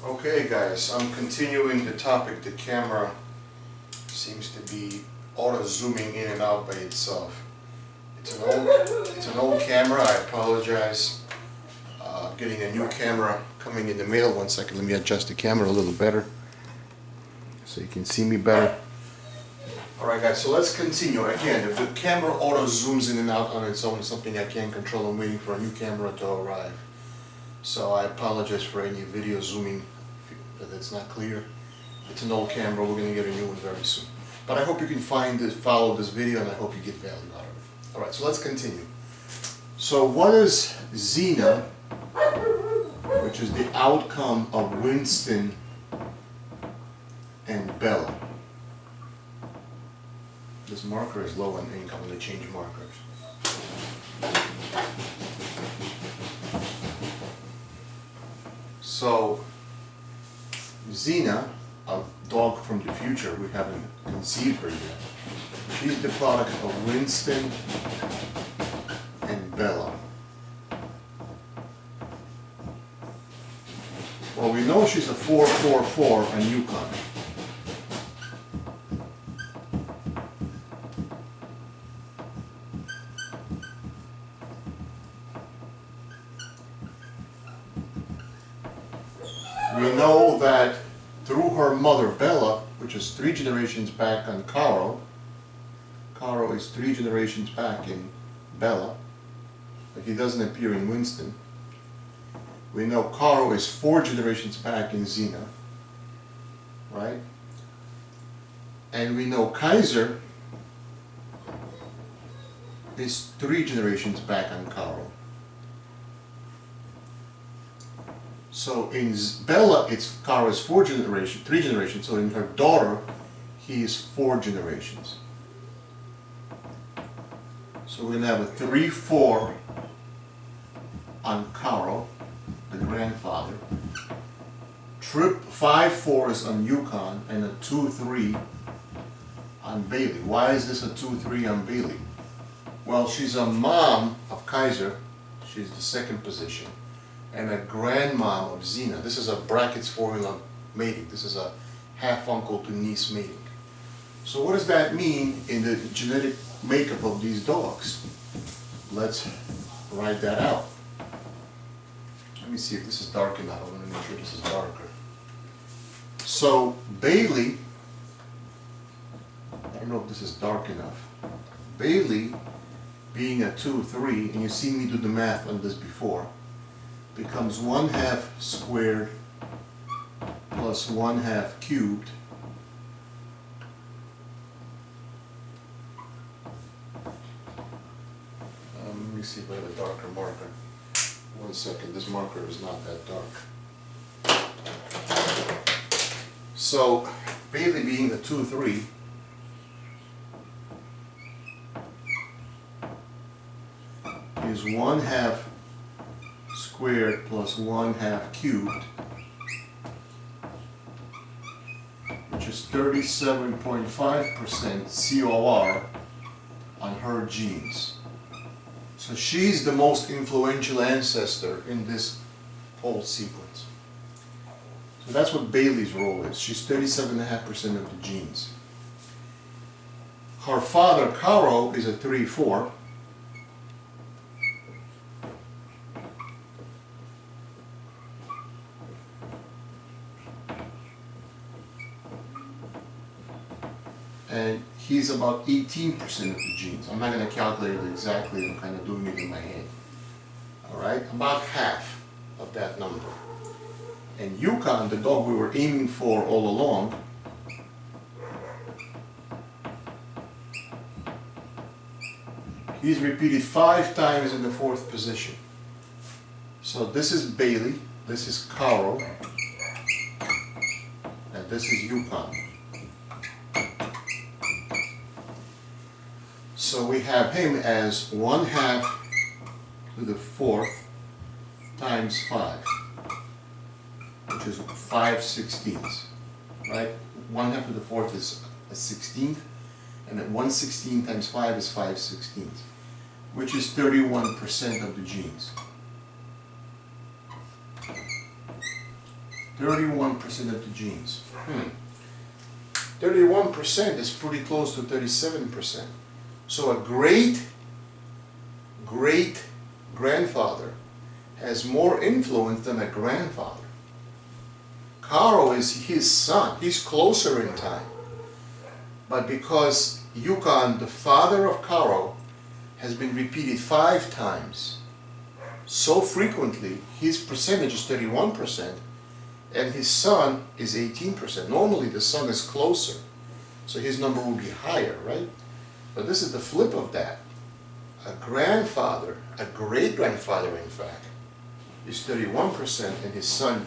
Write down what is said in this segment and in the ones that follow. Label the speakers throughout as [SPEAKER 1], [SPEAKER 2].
[SPEAKER 1] Okay guys, I'm continuing the topic. The camera seems to be auto zooming in and out by itself. It's an old camera. I apologize. Getting a new camera coming in the mail. 1 second, let me adjust the camera a little better so you can see me better. Alright guys, so let's continue. Again, if the camera auto zooms in and out on its own, it's something I can't control. I'm waiting for a new camera to arrive. So I apologize for any video zooming that's not clear. It's an old camera. We're going to get a new one very soon. But I hope you can follow this video, and I hope you get value out of it. Alright, so let's continue. So what is Xena, which is the outcome of Winston and Bella? This marker is low on ink. I'm going to change markers. So, Xena, a dog from the future, we haven't conceived her yet. She's the product of Winston and Bella. Well, we know she's a 444 on Yukon. We know that through her mother Bella, which is 3 generations back on Caro is 3 generations back in Bella, but he doesn't appear in Winston. We know Caro is 4 generations back in Xena, right? And we know Kaiser is 3 generations back on Caro. So in Bella, Caro is 3 generations. So in her daughter, he is 4 generations. So we're going to have a 3-4 on Caro, the grandfather. 5-4 is on Yukon, and a 2-3 on Bailey. Why is this a 2-3 on Bailey? Well, she's a mom of Kaiser. She's the second position. And a grandmom of Xena. This is a brackets formula mating. This is a half-uncle to niece mating. So what does that mean in the genetic makeup of these dogs? Let's write that out. Let me see if this is dark enough. I want to make sure this is darker. So Bailey, I don't know if this is dark enough. Bailey, being a 2-3, and you've seen me do the math on this before, becomes 1/2 squared plus 1/2 cubed let me see if I have a darker marker. 1 second, this marker is not that dark. So Bailey, being a 2-3, is 1/2 squared plus 1/2 cubed, which is 37.5% COR on her genes. So she's the most influential ancestor in this whole sequence. So that's what Bailey's role is. She's 37.5% of the genes. Her father, Caro, is a 3-4. And he's about 18% of the genes. I'm not going to calculate it exactly, I'm kind of doing it in my head. Alright, about half of that number. And Yukon, the dog we were aiming for all along, he's repeated 5 times in the 4th position. So this is Bailey, this is Caro, and this is Yukon. So we have him as 1/2 to the 4th times 5, which is 5/16, right? 1/2 to the 4th is a 16th, and then 1/16 times 5 is 5/16, which is 31% of the genes. 31% of the genes. 31% is pretty close to 37%. So a great-great-grandfather has more influence than a grandfather. Carl is his son. He's closer in time. But because Yukon, the father of Carl, has been repeated 5 times, so frequently, his percentage is 31%, and his son is 18%. Normally the son is closer, so his number will be higher, right? But this is the flip of that. A grandfather, a great-grandfather in fact, is 31%, and his son,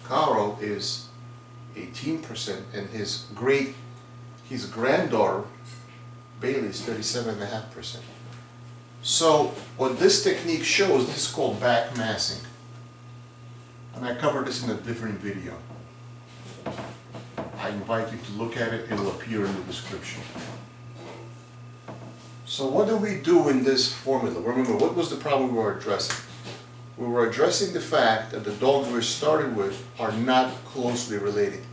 [SPEAKER 1] Carl, is 18%, and his granddaughter, Bailey, is 37.5%. So what this technique shows, this is called back massing. And I covered this in a different video. I invite you to look at it, it'll appear in the description. So what do we do in this formula? Remember, what was the problem we were addressing? We were addressing the fact that the dogs we started with are not closely related.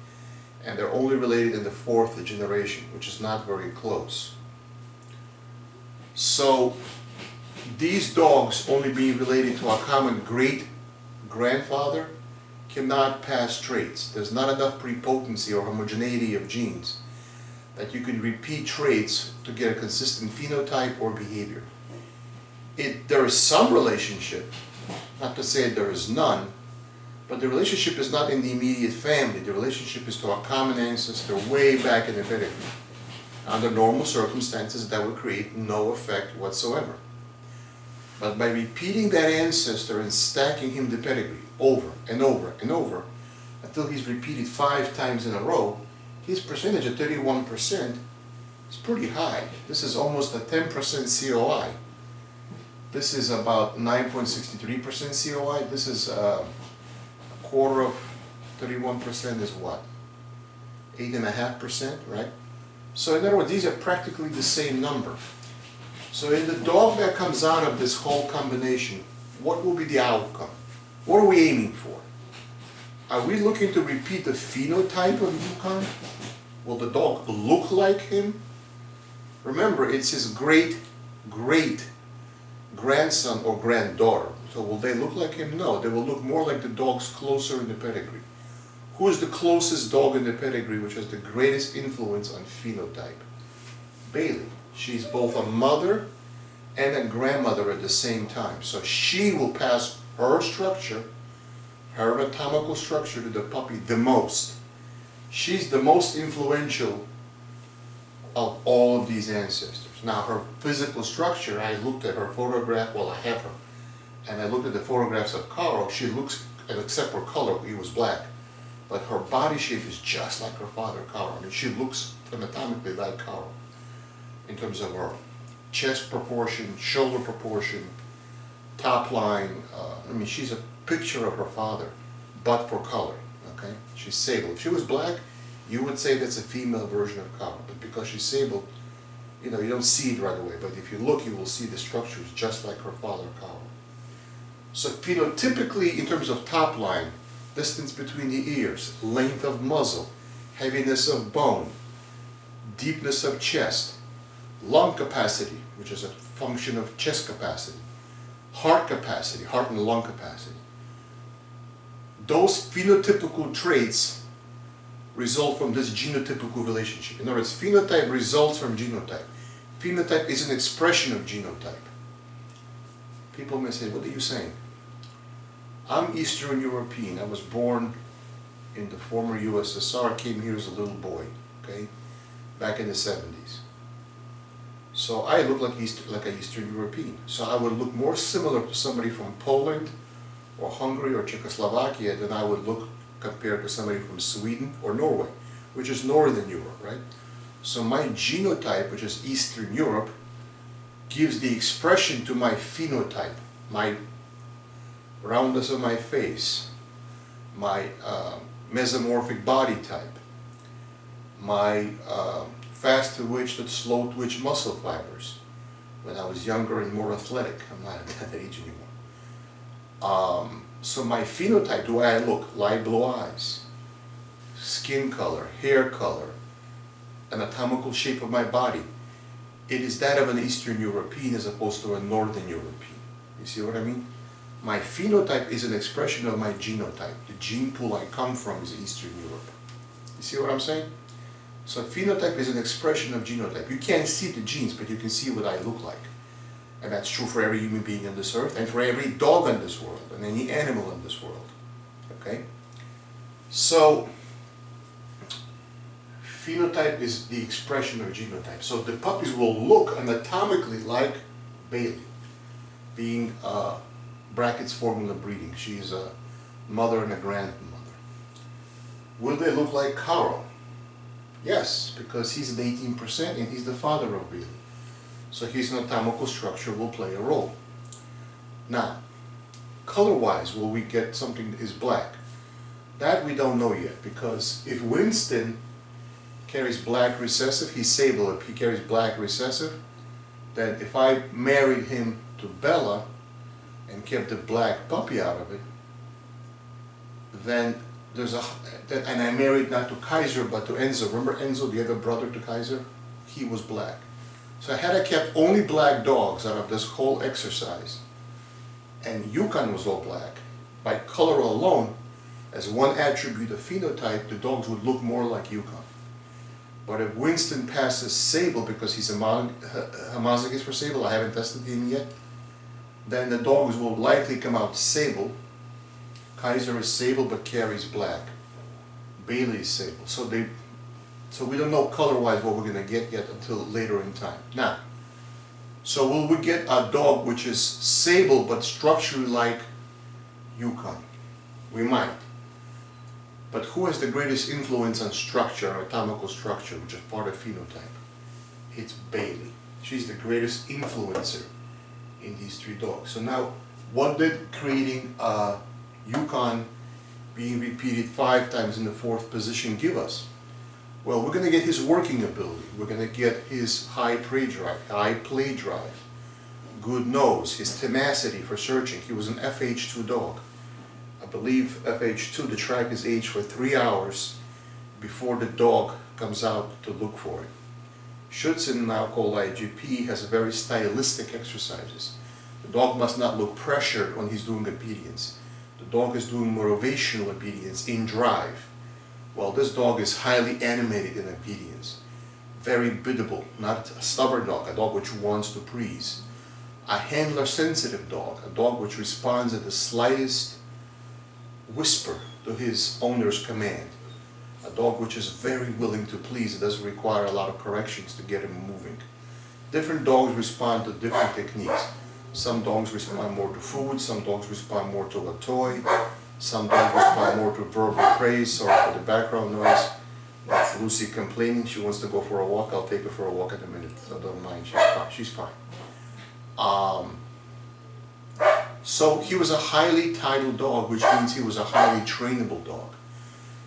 [SPEAKER 1] And they're only related in the 4th generation, which is not very close. So these dogs only being related to a common great-grandfather cannot pass traits. There's not enough prepotency or homogeneity of genes that you can repeat traits to get a consistent phenotype or behavior. There is some relationship, not to say there is none, but the relationship is not in the immediate family. The relationship is to a common ancestor way back in the pedigree. Under normal circumstances, that would create no effect whatsoever. But by repeating that ancestor and stacking him the pedigree over and over and over until he's repeated 5 times in a row, his percentage of 31% is pretty high. This is almost a 10% COI. This is about 9.63% COI. This is a quarter of 31% is what? 8.5%, right? So in other words, these are practically the same number. So in the dog that comes out of this whole combination, what will be the outcome? What are we aiming for? Are we looking to repeat the phenotype of Yukon? Will the dog look like him? Remember, it's his great-great-grandson or granddaughter. So will they look like him? No, they will look more like the dogs closer in the pedigree. Who is the closest dog in the pedigree which has the greatest influence on phenotype? Bailey. She's both a mother and a grandmother at the same time. So she will pass her structure, her anatomical structure, to the puppy the most. She's the most influential of all of these ancestors. Now her physical structure, I looked at her photograph, well I have her, and I looked at the photographs of Carl. She looks, except for color, he was black, but her body shape is just like her father, Carl. I mean, she looks anatomically like Carl in terms of her chest proportion, shoulder proportion, top line. I mean, she's a picture of her father, but for color, okay? She's sable. If she was black, you would say that's a female version of Carl, but because she's sable, you know, you don't see it right away, but if you look, you will see the structures just like her father, Carl. So phenotypically, in terms of top line, distance between the ears, length of muzzle, heaviness of bone, deepness of chest, lung capacity, which is a function of chest capacity, heart and lung capacity. Those phenotypical traits result from this genotypical relationship. In other words, phenotype results from genotype. Phenotype is an expression of genotype. People may say, what are you saying? I'm Eastern European. I was born in the former USSR, came here as a little boy, okay, back in the 70s. So I look like an Eastern European. So I would look more similar to somebody from Poland or Hungary or Czechoslovakia than I would look compared to somebody from Sweden or Norway, which is Northern Europe, right? So my genotype, which is Eastern Europe, gives the expression to my phenotype, my roundness of my face, my mesomorphic body type, my fast-twitch to slow-twitch muscle fibers. When I was younger and more athletic, I'm not at that age anymore. So my phenotype, the way I look, light blue eyes, skin color, hair color, anatomical shape of my body, it is that of an Eastern European as opposed to a Northern European. You see what I mean? My phenotype is an expression of my genotype. The gene pool I come from is Eastern Europe. You see what I'm saying? So phenotype is an expression of genotype. You can't see the genes, but you can see what I look like. And that's true for every human being on this earth, and for every dog in this world, and any animal in this world. Okay? So, phenotype is the expression of genotype. So the puppies will look anatomically like Bailey, being brackets formula breeding. She is a mother and a grandmother. Will they look like Carl? Yes, because he's an 18% and he's the father of Bailey. So his anatomical structure will play a role. Now, color-wise, will we get something that is black? That we don't know yet, because if Winston carries black recessive, he's sable. If he carries black recessive, then if I married him to Bella and kept the black puppy out of it, then and I married not to Kaiser but to Enzo. Remember Enzo, the other brother to Kaiser? He was black. So had I kept only black dogs out of this whole exercise, and Yukon was all black, by color alone, as one attribute of phenotype, the dogs would look more like Yukon. But if Winston passes sable, because he's homozygous for sable, I haven't tested him yet, then the dogs will likely come out sable. Kaiser is sable but carries black. Bailey is sable. So we don't know color-wise what we're going to get yet until later in time. Now, so will we get a dog which is sable but structurally like Yukon? We might. But who has the greatest influence on structure, anatomical structure, which is part of phenotype? It's Bailey. She's the greatest influencer in these three dogs. So now, what did creating Yukon being repeated 5 times in the 4th position give us? Well, we're going to get his working ability. We're going to get his high play drive, good nose, his tenacity for searching. He was an FH2 dog. I believe FH2, the track is aged for 3 hours before the dog comes out to look for it. Schutzen, now called IGP, has very stylistic exercises. The dog must not look pressured when he's doing obedience. The dog is doing motivational obedience in drive. Well, this dog is highly animated in obedience. Very biddable, not a stubborn dog, a dog which wants to please. A handler-sensitive dog, a dog which responds at the slightest whisper to his owner's command. A dog which is very willing to please. It doesn't require a lot of corrections to get him moving. Different dogs respond to different techniques. Some dogs respond more to food, some dogs respond more to a toy, some dogs respond more to verbal praise. Sorry for the background noise. That's Lucy complaining. She wants to go for a walk. I'll take her for a walk in a minute, so don't mind. She's fine. So he was a highly titled dog, which means he was a highly trainable dog.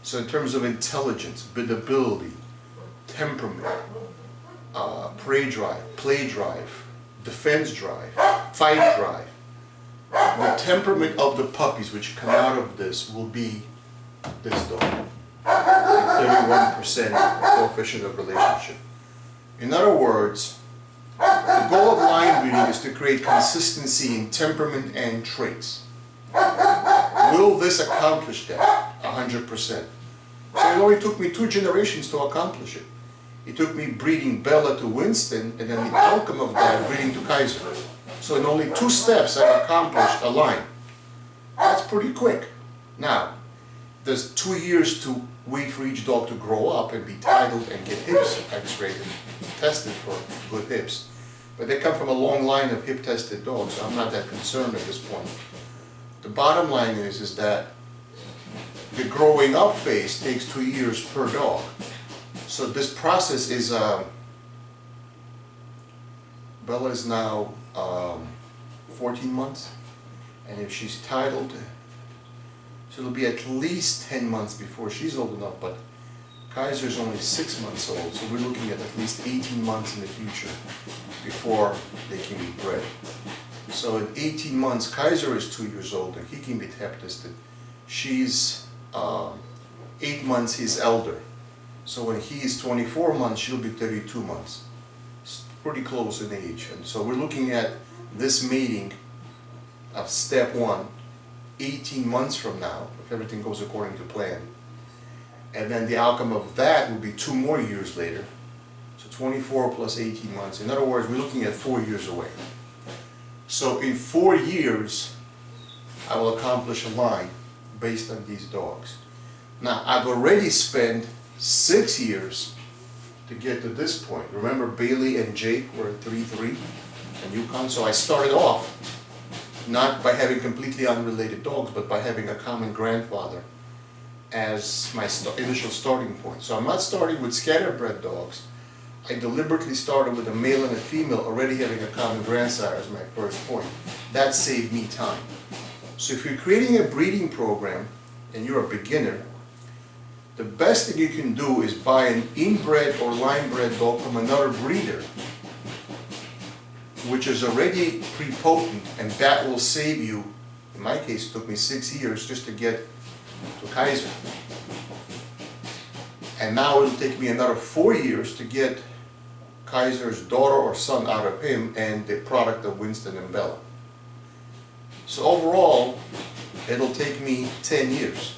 [SPEAKER 1] So in terms of intelligence, biddability, temperament, play drive, defense drive, fight drive, the temperament of the puppies which come out of this will be this dog. 31% coefficient of relationship. In other words, the goal of line breeding is to create consistency in temperament and traits. Will this accomplish that? 100%. So it only took me 2 generations to accomplish it. It took me breeding Bella to Winston, and then the outcome of that, breeding to Kaiser. So in only 2 steps, I've accomplished a line. That's pretty quick. Now, there's 2 years to wait for each dog to grow up and be titled and get hips x-rayed and tested for good hips. But they come from a long line of hip-tested dogs, so I'm not that concerned at this point. The bottom line is that the growing up phase takes 2 years per dog. So this process is, Bella is now 14 months, and if she's titled, so it'll be at least 10 months before she's old enough, but Kaiser's only 6 months old, so we're looking at least 18 months in the future before they can be bred. So at 18 months, Kaiser is 2 years older. He can be tap tested. She's 8 months, he's elder. So when he is 24 months, she'll be 32 months. It's pretty close in age. And so we're looking at this mating of step 1, 18 months from now, if everything goes according to plan. And then the outcome of that will be 2 more years later. So 24 plus 18 months. In other words, we're looking at 4 years away. So in 4 years, I will accomplish a line based on these dogs. Now, I've already spent 6 years to get to this point. Remember, Bailey and Jake were at 3-3 and Yukon? So I started off not by having completely unrelated dogs, but by having a common grandfather as my initial starting point. So I'm not starting with scatterbred dogs. I deliberately started with a male and a female already having a common grandsire as my first point. That saved me time. So if you're creating a breeding program and you're a beginner, the best thing you can do is buy an inbred or line-bred dog from another breeder, which is already prepotent, and that will save you. In my case, it took me 6 years just to get to Kaiser. And now it'll take me another 4 years to get Kaiser's daughter or son out of him and the product of Winston and Bella. So overall, it'll take me 10 years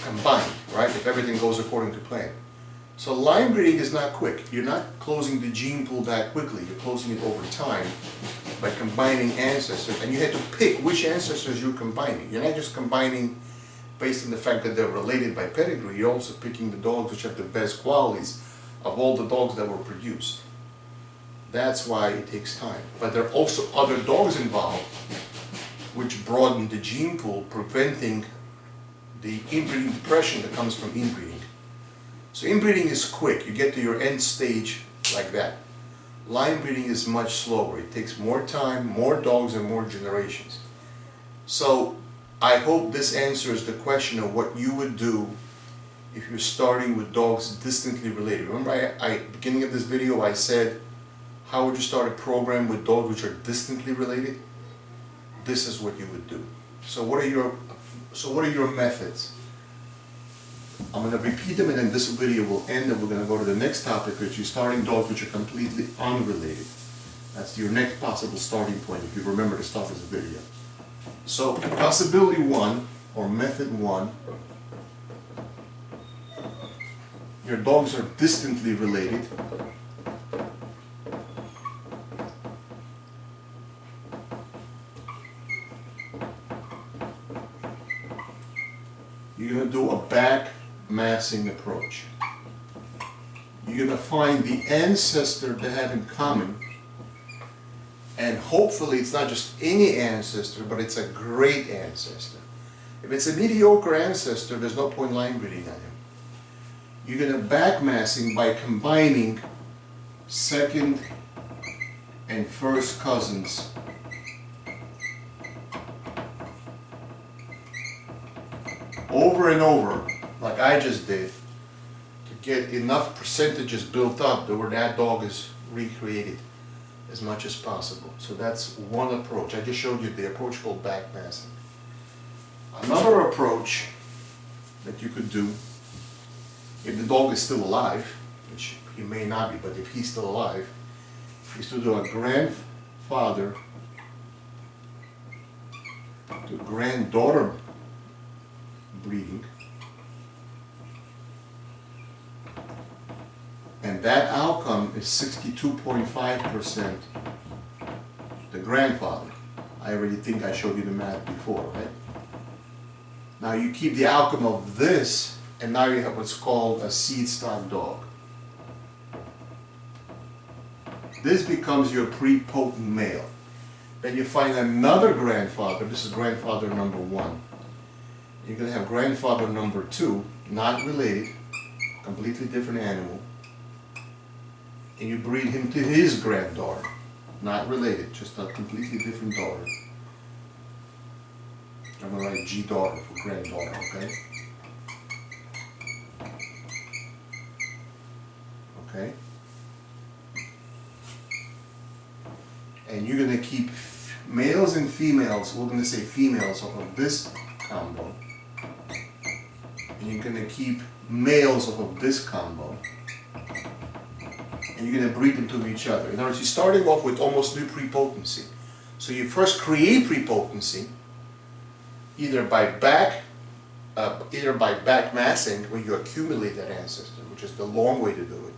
[SPEAKER 1] combined, right, if everything goes according to plan. So line breeding is not quick. You're not closing the gene pool that quickly. You're closing it over time by combining ancestors. And you have to pick which ancestors you're combining. You're not just combining based on the fact that they're related by pedigree. You're also picking the dogs which have the best qualities of all the dogs that were produced. That's why it takes time. But there are also other dogs involved which broaden the gene pool, preventing the inbreeding depression that comes from inbreeding. So inbreeding is quick. You get to your end stage like that. Line breeding is much slower. It takes more time, more dogs, and more generations. So I hope this answers the question of what you would do if you're starting with dogs distantly related. Remember, beginning of this video, I said, how would you start a program with dogs which are distantly related? This is what you would do. So what are your methods? I'm going to repeat them, and then this video will end, and we're going to go to the next topic, which is starting dogs which are completely unrelated. That's your next possible starting point if you remember to start this video. So possibility 1, or method 1, your dogs are distantly related. You're going to do a back massing approach. You're going to find the ancestor they have in common, and hopefully it's not just any ancestor, but it's a great ancestor. If it's a mediocre ancestor, there's no point line breeding on him. You're going to back massing by combining second and first cousins over and over, like I just did, to get enough percentages built up where that dog is recreated as much as possible. So that's one approach. I just showed you the approach called back massing. Another approach that you could do, if the dog is still alive, which he may not be, but if he's still alive, is to do a grandfather to granddaughter breeding, and that outcome is 62.5% the grandfather. I already think I showed you the math before, right? Now you keep the outcome of this, and now you have what's called a seed stock dog. This becomes your prepotent male. Then you find another grandfather. This is grandfather number 1. You're going to have grandfather number 2, not related, completely different animal. And you breed him to his granddaughter, not related, just a completely different daughter. I'm going to write G daughter for granddaughter, okay? Okay? And you're going to keep males and females, we're going to say females off of this combo. And you're going to keep males off of this combo. And you're going to breed them to each other. In other words, you're starting off with almost no prepotency. So you first create prepotency, either by back massing, where you accumulate that ancestor, which is the long way to do it,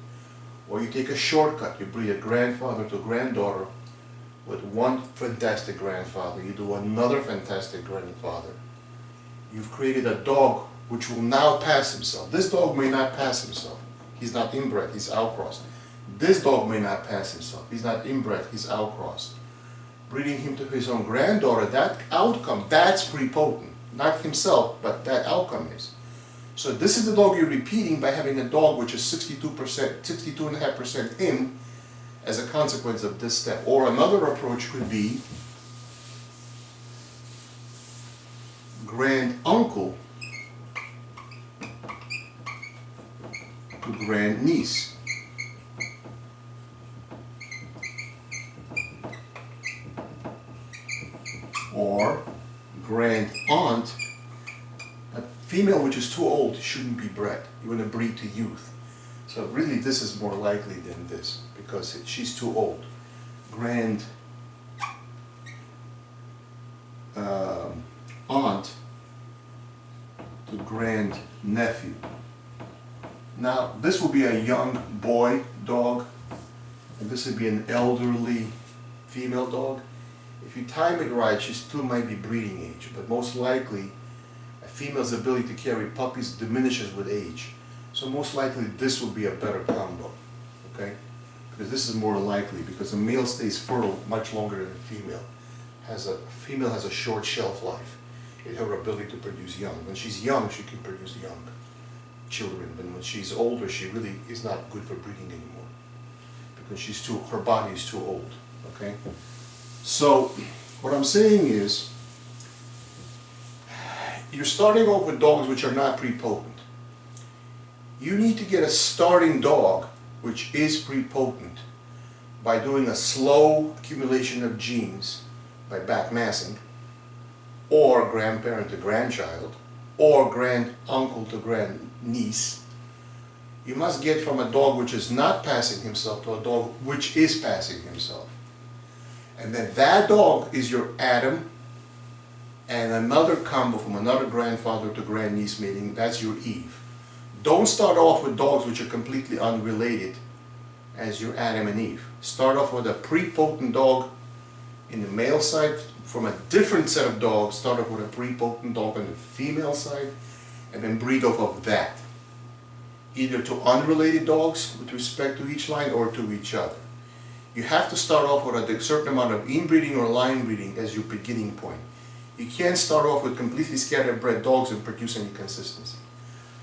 [SPEAKER 1] or you take a shortcut. You breed a grandfather to granddaughter with one fantastic grandfather. You do another fantastic grandfather. You've created a dog which will now pass himself. This dog may not pass himself. He's not inbred, he's outcrossed. This dog may not pass himself. He's not inbred, he's outcrossed. Breeding him to his own granddaughter, that outcome, that's prepotent. Not himself, but that outcome is. So this is the dog you're repeating by having a dog which is 62.5% him as a consequence of this step. Or another approach could be granduncle to grandniece. Or grand aunt. A female which is too old shouldn't be bred. You want to breed to youth. So really this is more likely than this because she's too old. Grand aunt to grand nephew. Now this will be a young boy dog, and this would be an elderly female dog. If you time it right, she still might be breeding age, but most likely a female's ability to carry puppies diminishes with age. So most likely this will be a better combo, okay? Because this is more likely, because a male stays fertile much longer than a female. A female has a short shelf life in her ability to produce young. When she's young, she can produce young children, but when she's older, she really is not good for breeding anymore because her body is too old, okay? So what I'm saying is, you're starting off with dogs which are not prepotent. You need to get a starting dog which is prepotent by doing a slow accumulation of genes by back massing, or grandparent to grandchild, or granduncle to grandniece. You must get from a dog which is not passing himself to a dog which is passing himself. And then that dog is your Adam, and another combo from another grandfather to grandniece mating, that's your Eve. Don't start off with dogs which are completely unrelated as your Adam and Eve. Start off with a prepotent dog in the male side from a different set of dogs. Start off with a prepotent dog on the female side, and then breed off of that. Either to unrelated dogs with respect to each line or to each other. You have to start off with a certain amount of inbreeding or line breeding as your beginning point. You can't start off with completely scattered-bred dogs and produce any consistency.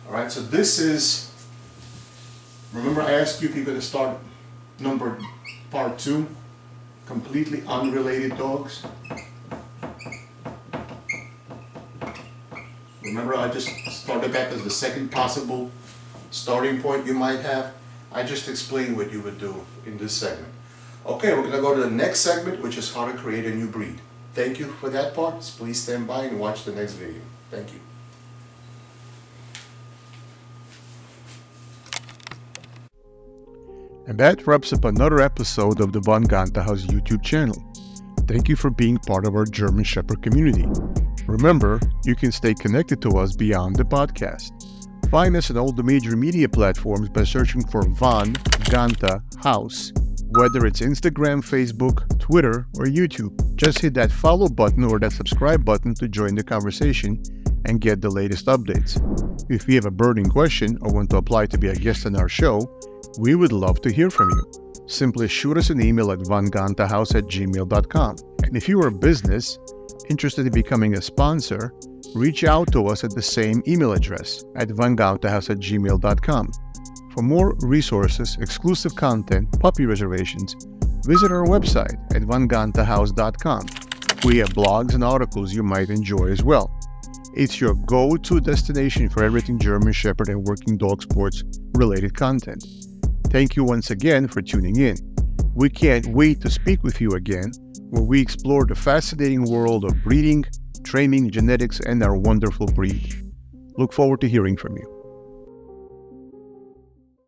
[SPEAKER 1] Alright, so this is, remember I asked you if you're going to start part 2, completely unrelated dogs. Remember I just started that as the second possible starting point you might have. I just explained what you would do in this segment. Okay, we're going to go to the next segment, which is how to create a new breed. Thank you for that part. Please stand by and watch the next video. Thank you.
[SPEAKER 2] And that wraps up another episode of the Von Gonta Haus YouTube channel. Thank you for being part of our German Shepherd community. Remember, you can stay connected to us beyond the podcast. Find us on all the major media platforms by searching for Von Gonta Haus. Whether it's Instagram, Facebook, Twitter, or YouTube, just hit that follow button or that subscribe button to join the conversation and get the latest updates. If you have a burning question or want to apply to be a guest on our show, we would love to hear from you. Simply shoot us an email at vongontahaus@gmail.com. And if you are a business interested in becoming a sponsor, reach out to us at the same email address at vongontahaus@gmail.com. For more resources, exclusive content, puppy reservations, visit our website at vongontahaus.com. We have blogs and articles you might enjoy as well. It's your go-to destination for everything German Shepherd and working dog sports related content. Thank you once again for tuning in. We can't wait to speak with you again, where we explore the fascinating world of breeding, training, genetics, and our wonderful breed. Look forward to hearing from you.